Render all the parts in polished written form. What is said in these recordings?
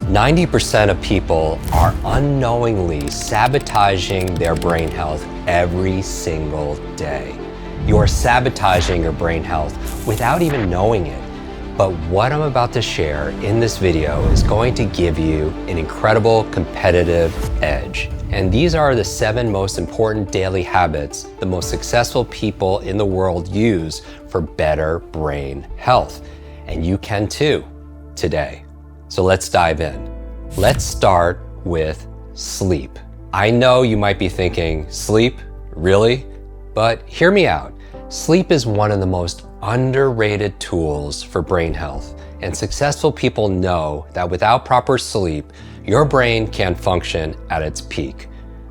90% of people are unknowingly sabotaging their brain health every single day. You are sabotaging your brain health without even knowing it. But what I'm about to share in this video is going to give you an incredible competitive edge. And these are the 7 most important daily habits the most successful people in the world use for better brain health. And you can too today. So let's dive in. Let's start with sleep. I know you might be thinking, sleep? Really? But hear me out. Sleep is one of the most underrated tools for brain health, and successful people know that without proper sleep, your brain can't function at its peak.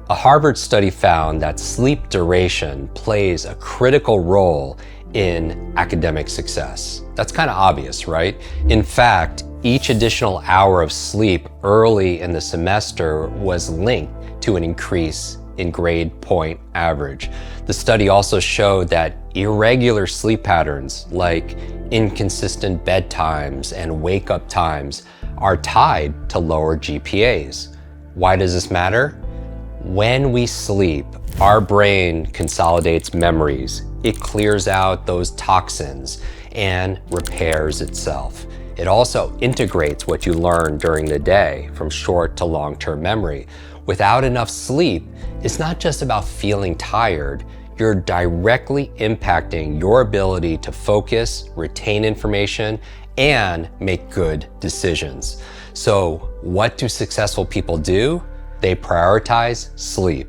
A Harvard study found that sleep duration plays a critical role in academic success. That's kind of obvious, right? In fact, each additional hour of sleep early in the semester was linked to an increase in grade point average. The study also showed that irregular sleep patterns like inconsistent bedtimes and wake-up times are tied to lower GPAs. Why does this matter? When we sleep, our brain consolidates memories. It clears out those toxins and repairs itself. It also integrates what you learn during the day from short to long-term memory. Without enough sleep, it's not just about feeling tired. You're directly impacting your ability to focus, retain information, and make good decisions. So what do successful people do? They prioritize sleep.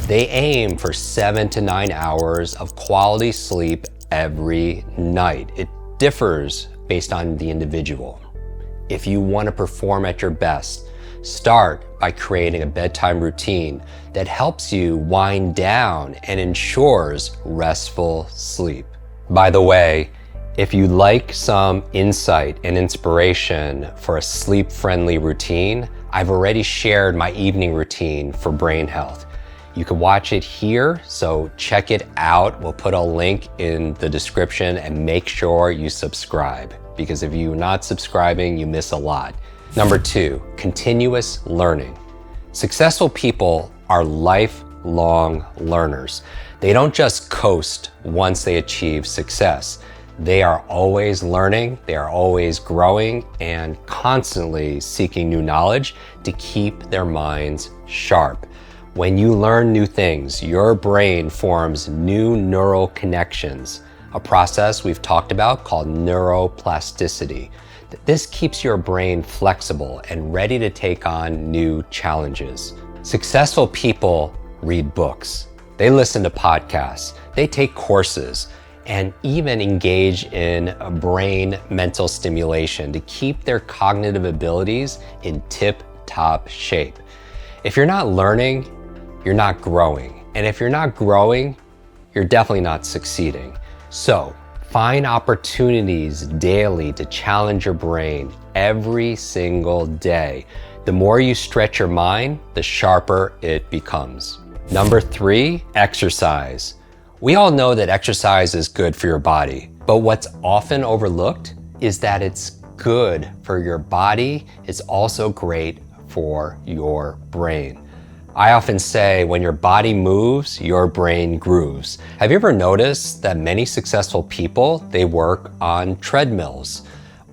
They aim for 7 to 9 hours of quality sleep every night. It differs based on the individual. If you want to perform at your best, start by creating a bedtime routine that helps you wind down and ensures restful sleep. By the way, if you'd like some insight and inspiration for a sleep-friendly routine, I've already shared my evening routine for brain health. You can watch it here, so check it out. We'll put a link in the description and make sure you subscribe, because if you're not subscribing, you miss a lot. Number 2, continuous learning. Successful people are lifelong learners. They don't just coast once they achieve success. They are always learning, they are always growing, and constantly seeking new knowledge to keep their minds sharp. When you learn new things, your brain forms new neural connections, a process we've talked about called neuroplasticity. This keeps your brain flexible and ready to take on new challenges. Successful people read books, they listen to podcasts, they take courses, and even engage in brain mental stimulation to keep their cognitive abilities in tip-top shape. If you're not learning, you're not growing. And if you're not growing, you're definitely not succeeding. So find opportunities daily to challenge your brain every single day. The more you stretch your mind, the sharper it becomes. Number 3, exercise. We all know that exercise is good for your body, but what's often overlooked is that it's good for your body. It's also great for your brain. I often say when your body moves, your brain grooves. Have you ever noticed that many successful people, they work on treadmills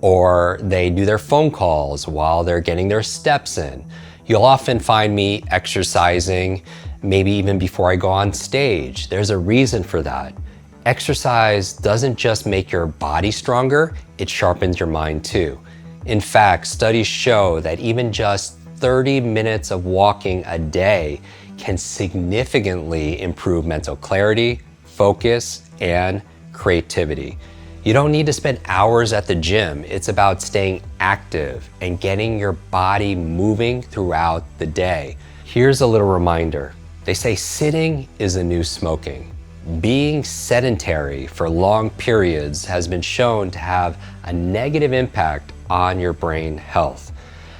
or they do their phone calls while they're getting their steps in? You'll often find me exercising, maybe even before I go on stage. There's a reason for that. Exercise doesn't just make your body stronger, it sharpens your mind too. In fact, studies show that even just 30 minutes of walking a day can significantly improve mental clarity, focus, and creativity. You don't need to spend hours at the gym. It's about staying active and getting your body moving throughout the day. Here's a little reminder. They say sitting is the new smoking. Being sedentary for long periods has been shown to have a negative impact on your brain health.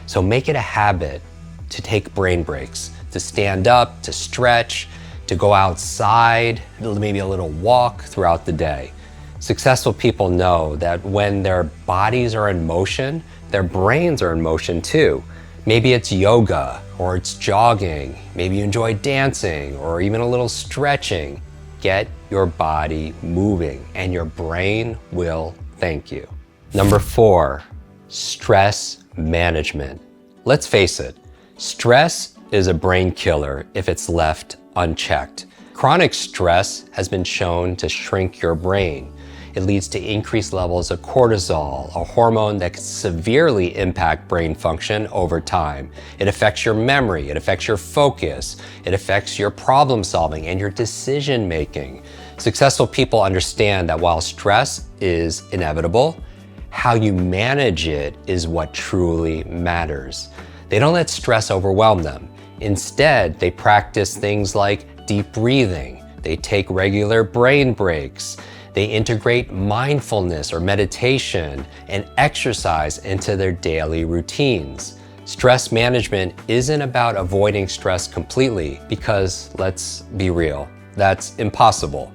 So make it a habit to take brain breaks, to stand up, to stretch, to go outside, maybe a little walk throughout the day. Successful people know that when their bodies are in motion, their brains are in motion too. Maybe it's yoga, or it's jogging. Maybe you enjoy dancing, or even a little stretching. Get your body moving, and your brain will thank you. Number 4, stress management. Let's face it, stress is a brain killer if it's left unchecked. Chronic stress has been shown to shrink your brain. It leads to increased levels of cortisol, a hormone that can severely impact brain function over time. It affects your memory, it affects your focus, it affects your problem solving and your decision making. Successful people understand that while stress is inevitable, how you manage it is what truly matters. They don't let stress overwhelm them. Instead, they practice things like deep breathing. They take regular brain breaks. They integrate mindfulness or meditation and exercise into their daily routines. Stress management isn't about avoiding stress completely because, let's be real, that's impossible.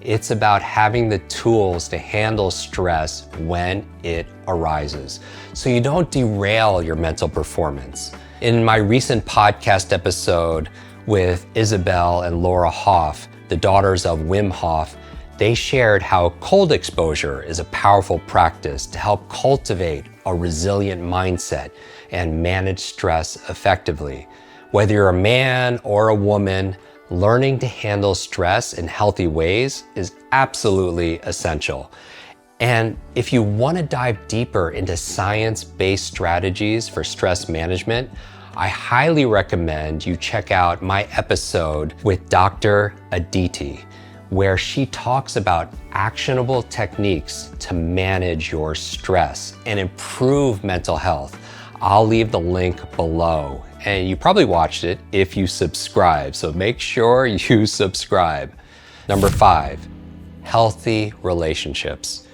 It's about having the tools to handle stress when it arises, so you don't derail your mental performance. In my recent podcast episode with Isabel and Laura Hoff, the daughters of Wim Hof, they shared how cold exposure is a powerful practice to help cultivate a resilient mindset and manage stress effectively. Whether you're a man or a woman, learning to handle stress in healthy ways is absolutely essential. And if you want to dive deeper into science-based strategies for stress management, I highly recommend you check out my episode with Dr. Aditi, where she talks about actionable techniques to manage your stress and improve mental health. I'll leave the link below, and you probably watched it if you subscribe, so make sure you subscribe. Number 5, healthy relationships.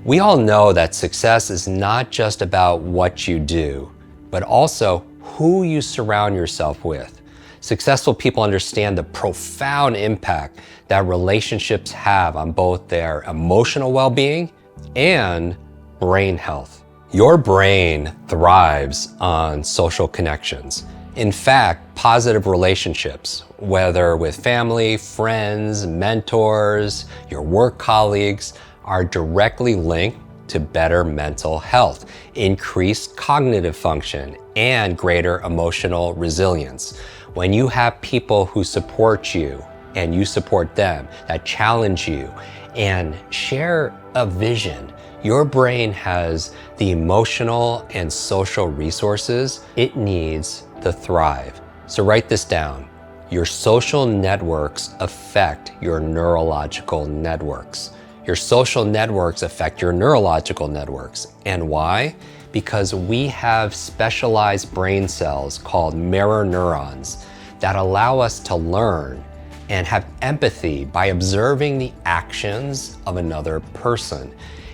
We all know that success is not just about what you do, but also who you surround yourself with. Successful people understand the profound impact that relationships have on both their emotional well-being and brain health. Your brain thrives on social connections. In fact, positive relationships, whether with family, friends, mentors, your work colleagues, are directly linked to better mental health, increased cognitive function, and greater emotional resilience. When you have people who support you and you support them, that challenge you and share a vision, your brain has the emotional and social resources it needs to thrive. So write this down. Your social networks affect your neurological networks. Your social networks affect your neurological networks. And why? Because we have specialized brain cells called mirror neurons that allow us to learn and have empathy by observing the actions of another person.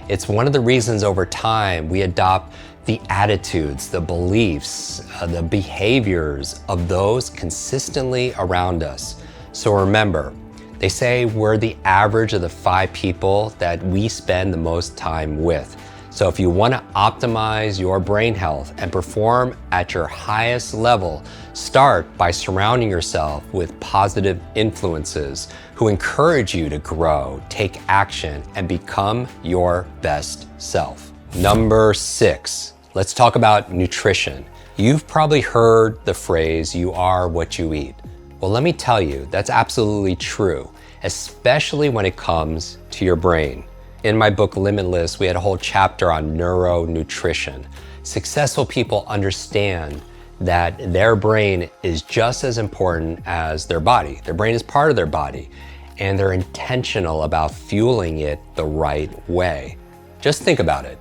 It's one of the reasons over time we adopt the attitudes, the beliefs, the behaviors of those consistently around us. So remember, they say we're the average of the 5 people that we spend the most time with. So if you want to optimize your brain health and perform at your highest level, start by surrounding yourself with positive influences who encourage you to grow, take action, and become your best self. Number 6, let's talk about nutrition. You've probably heard the phrase, "you are what you eat." Well, let me tell you, that's absolutely true, especially when it comes to your brain. In my book, Limitless, we had a whole chapter on neuronutrition. Successful people understand that their brain is just as important as their body. Their brain is part of their body, and they're intentional about fueling it the right way. Just think about it.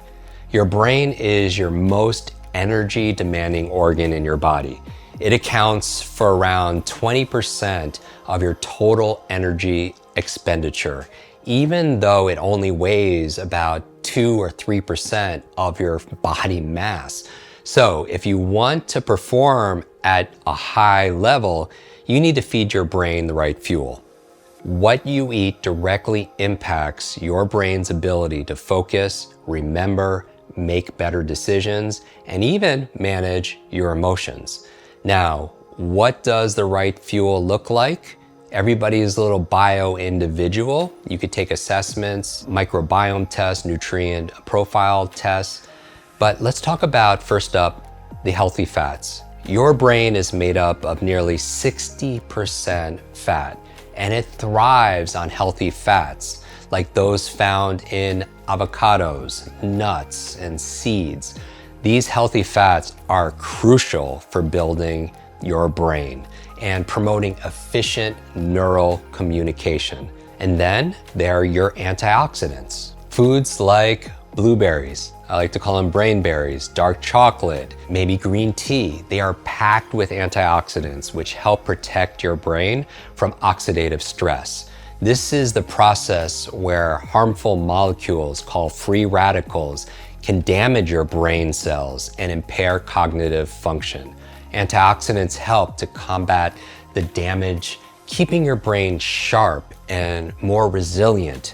Your brain is your most energy-demanding organ in your body. It accounts for around 20% of your total energy expenditure, even though it only weighs about 2 or 3% of your body mass. So if you want to perform at a high level, you need to feed your brain the right fuel. What you eat directly impacts your brain's ability to focus, remember, make better decisions, and even manage your emotions. Now, what does the right fuel look like? Everybody is a little bio-individual. You could take assessments, microbiome tests, nutrient profile tests. But let's talk about, first up, the healthy fats. Your brain is made up of nearly 60% fat, and it thrives on healthy fats like those found in avocados, nuts, and seeds. These healthy fats are crucial for building your brain and promoting efficient neural communication. And then there are your antioxidants. Foods like blueberries, I like to call them brain berries, dark chocolate, maybe green tea. They are packed with antioxidants which help protect your brain from oxidative stress. This is the process where harmful molecules called free radicals can damage your brain cells and impair cognitive function. Antioxidants help to combat the damage, keeping your brain sharp and more resilient.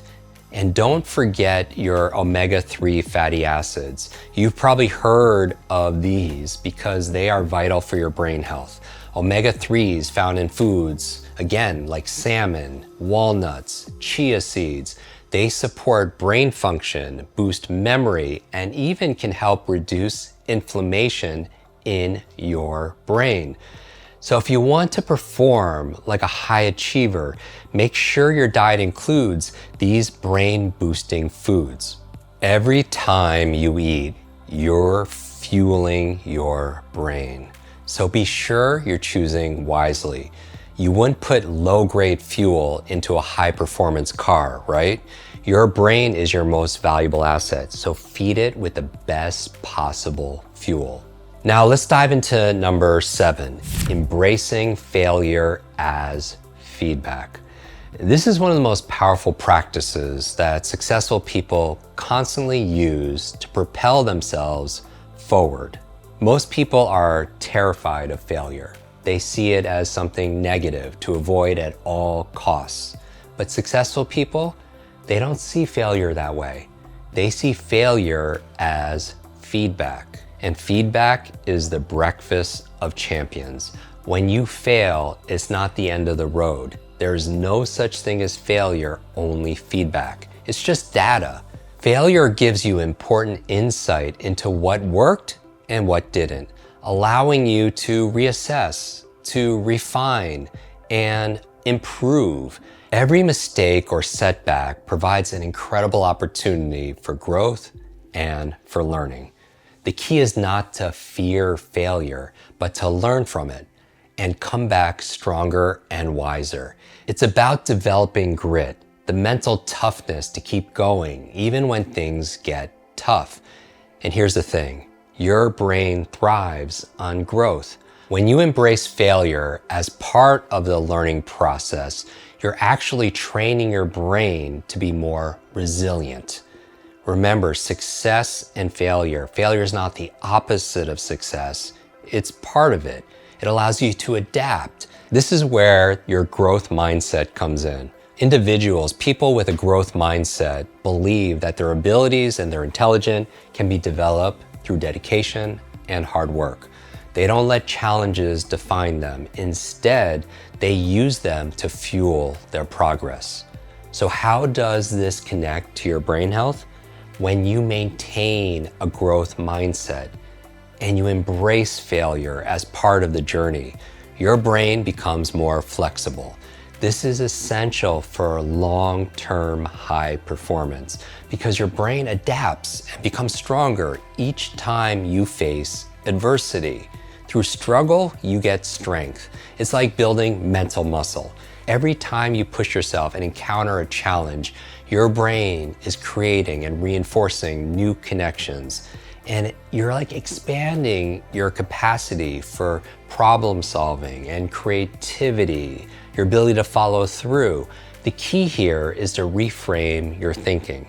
And don't forget your omega-3 fatty acids. You've probably heard of these because they are vital for your brain health. Omega-3s found in foods, again, like salmon, walnuts, chia seeds. They support brain function, boost memory, and even can help reduce inflammation in your brain. So if you want to perform like a high achiever, make sure your diet includes these brain boosting foods. Every time you eat, you're fueling your brain. So be sure you're choosing wisely. You wouldn't put low-grade fuel into a high-performance car, right? Your brain is your most valuable asset, so feed it with the best possible fuel. Now let's dive into number 7, embracing failure as feedback. This is one of the most powerful practices that successful people constantly use to propel themselves forward. Most people are terrified of failure. They see it as something negative to avoid at all costs. But successful people, they don't see failure that way. They see failure as feedback. And feedback is the breakfast of champions. When you fail, it's not the end of the road. There is no such thing as failure, only feedback. It's just data. Failure gives you important insight into what worked and what didn't, allowing you to reassess, to refine, and improve. Every mistake or setback provides an incredible opportunity for growth and for learning. The key is not to fear failure, but to learn from it and come back stronger and wiser. It's about developing grit, the mental toughness to keep going, even when things get tough. And here's the thing, your brain thrives on growth. When you embrace failure as part of the learning process, you're actually training your brain to be more resilient. Remember, success and failure. Failure is not the opposite of success. It's part of it. It allows you to adapt. This is where your growth mindset comes in. Individuals, people with a growth mindset, believe that their abilities and their intelligence can be developed through dedication and hard work. They don't let challenges define them. Instead, they use them to fuel their progress. So how does this connect to your brain health? When you maintain a growth mindset and you embrace failure as part of the journey, your brain becomes more flexible. This is essential for long-term high performance because your brain adapts and becomes stronger each time you face adversity. Through struggle, you get strength. It's like building mental muscle. Every time you push yourself and encounter a challenge, your brain is creating and reinforcing new connections. And you're like expanding your capacity for problem solving and creativity, your ability to follow through. The key here is to reframe your thinking.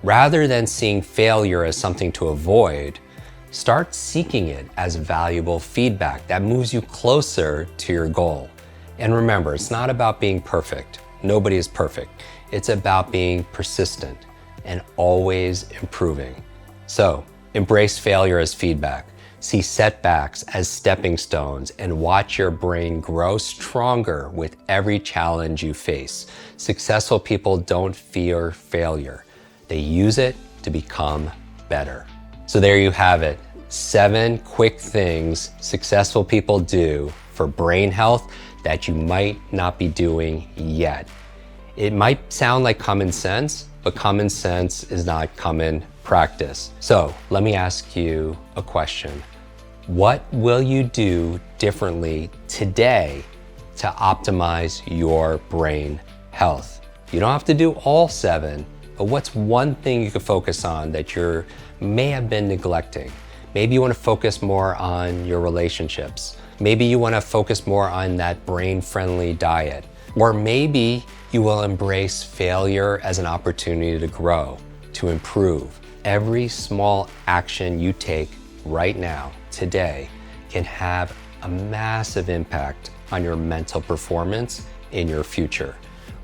Rather than seeing failure as something to avoid, start seeking it as valuable feedback that moves you closer to your goal. And remember, it's not about being perfect. Nobody is perfect. It's about being persistent and always improving. So Embrace failure as feedback. See setbacks as stepping stones and watch your brain grow stronger with every challenge you face. Successful people don't fear failure. They use it to become better. So there you have it. 7 quick things successful people do for brain health that you might not be doing yet. It might sound like common sense, but common sense is not common practice. So let me ask you a question. What will you do differently today to optimize your brain health? You don't have to do all 7, but what's one thing you could focus on that you may have been neglecting? Maybe you want to focus more on your relationships. Maybe you want to focus more on that brain-friendly diet. Or maybe you will embrace failure as an opportunity to grow, to improve. Every small action you take right now, today, can have a massive impact on your mental performance in your future.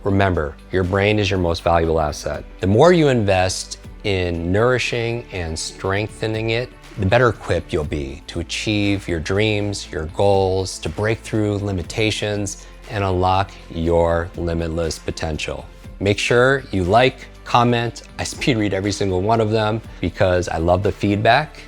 Remember, your brain is your most valuable asset. The more you invest in nourishing and strengthening it, the better equipped you'll be to achieve your dreams, your goals, to break through limitations, and unlock your limitless potential. Make sure you like, comment. I speed read every single one of them because I love the feedback.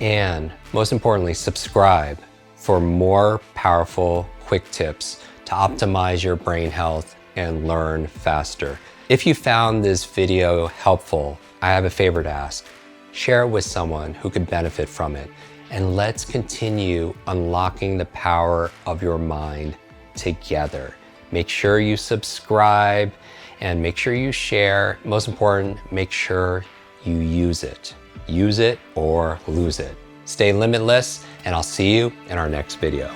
And most importantly, subscribe for more powerful, quick tips to optimize your brain health and learn faster. If you found this video helpful, I have a favor to ask. Share it with someone who could benefit from it. And let's continue unlocking the power of your mind together. Make sure you subscribe and make sure you share. Most important, make sure you use it. Use it or lose it. Stay limitless, and I'll see you in our next video.